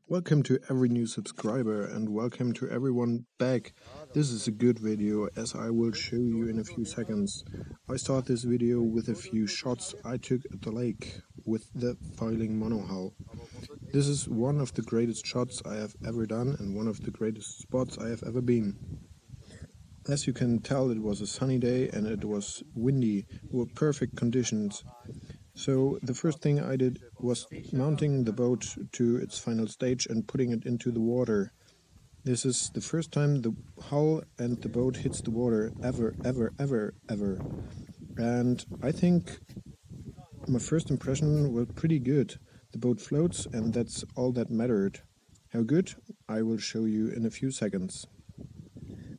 Welcome to every new subscriber and welcome to everyone back. This is a good video as I will show you in a few seconds. I start this video with a few shots I took at the lake with the foiling monohull. This is one of the greatest shots I have ever done and one of the greatest spots I have ever been. As you can tell, it was a sunny day and it was windy, were perfect conditions. So the first thing I did was mounting the boat to its final stage and putting it into the water. This is the first time the hull and the boat hits the water ever. And I think my first impression was pretty good. The boat floats and that's all that mattered. How good? I will show you in a few seconds.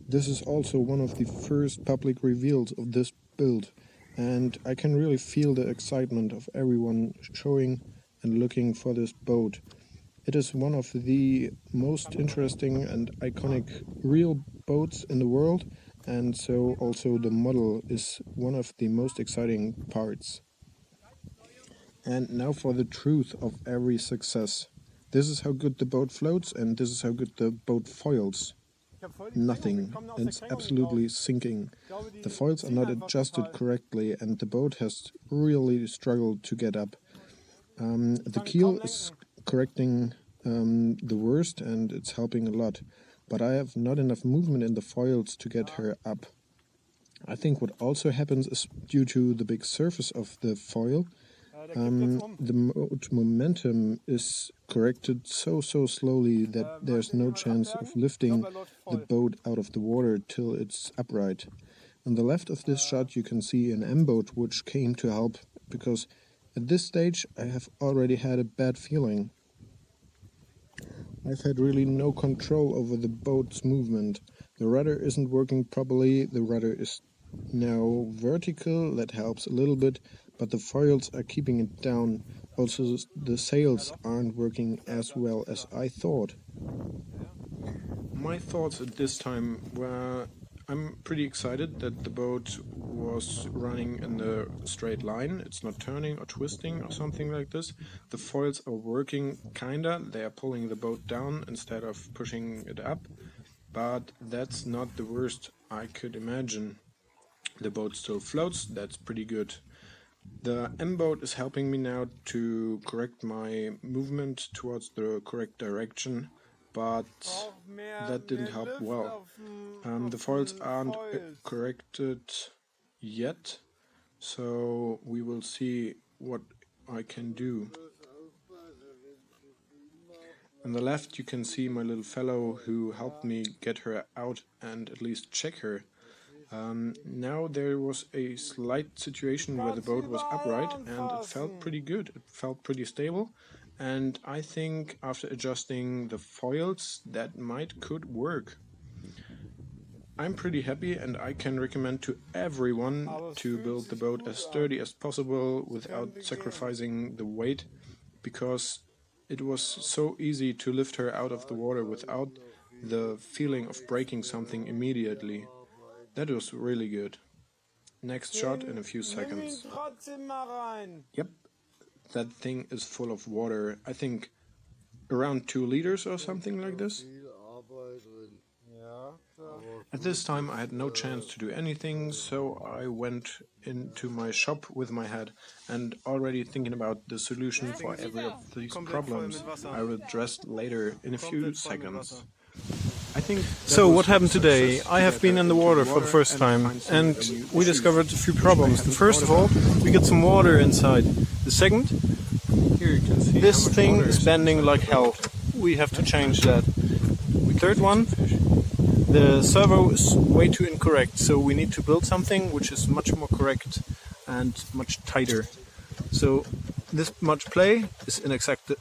This is also one of the first public reveals of this build. And I can really feel the excitement of everyone showing and looking for this boat. It is one of the most interesting and iconic real boats in the world, and so also the model is one of the most exciting parts. And now for the truth of every success. This is how good the boat floats and this is how good the boat foils. Nothing. It's absolutely sinking. The foils are not adjusted correctly and the boat has really struggled to get up. The keel is correcting the worst and it's helping a lot, but I have not enough movement in the foils to get her up. I think what also happens is due to the big surface of the foil, the momentum is corrected so slowly that there's no chance of lifting the boat out of the water till it's upright. On the left of this shot you can see an M-boat which came to help, because at this stage I have already had a bad feeling. I've had really no control over the boat's movement. The rudder isn't working properly, the rudder is now vertical, that helps a little bit, but the foils are keeping it down. Also the sails aren't working as well as I thought. My thoughts at this time were, I'm pretty excited that the boat was running in the straight line. It's not turning or twisting or something like this. The foils are working kinda, they are pulling the boat down instead of pushing it up. But that's not the worst I could imagine. The boat still floats, that's pretty good. The M-boat is helping me now to correct my movement towards the correct direction, but that didn't help well. The foils aren't corrected yet, so we will see what I can do. On the left you can see my little fellow who helped me get her out and at least check her. Now there was a slight situation where the boat was upright and it felt pretty good, it felt pretty stable, and I think after adjusting the foils that could work. I'm pretty happy and I can recommend to everyone to build the boat as sturdy as possible without sacrificing the weight, because it was so easy to lift her out of the water without the feeling of breaking something immediately. That was really good. Next shot in a few seconds. Yep, that thing is full of water. I think around 2 liters or something like this. At this time I had no chance to do anything, so I went into my shop with my head and already thinking about the solution for every of these problems I will address later in a few seconds. So what happened today? I have been in the water for the first time and we discovered a few problems. The first of all, we got some water inside. The second, Here you can see this thing is bending like hell. We have to change that. Third one, the servo is way too incorrect, so we need to build something which is much more correct and much tighter. So this much play is unacceptable.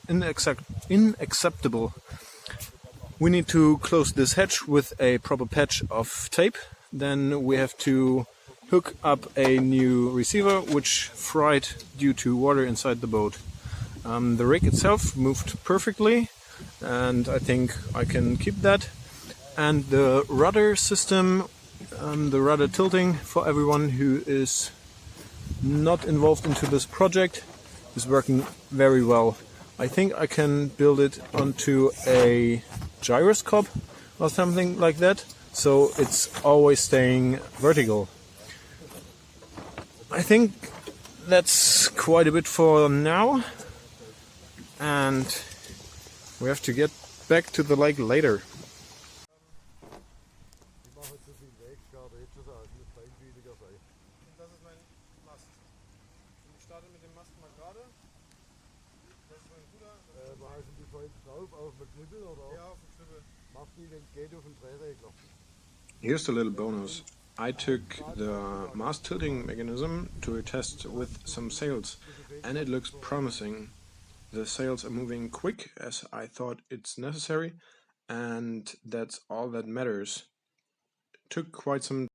We need to close this hatch with a proper patch of tape. Then we have to hook up a new receiver which fried due to water inside the boat. The rig itself moved perfectly and I think I can keep that. And the rudder system, the rudder tilting, for everyone who is not involved into this project, is working very well. I think I can build it onto a gyroscope or something like that, so it's always staying vertical. I think that's quite a bit for now, and we have to get back to the lake later. Das ist mein Mast. Ich starte mit dem Mast mal gerade. Das ist mein Ruder. Wo hast du die vorhin drauf? Auf dem Knüppel oder? Ja, auf dem Knüppel. Mach die, wenn es geht, auf den Drehregler. Here's the little bonus. I took the mast tilting mechanism to a test with some sails, and it looks promising. The sails are moving quick as I thought it's necessary, and that's all that matters. It took quite some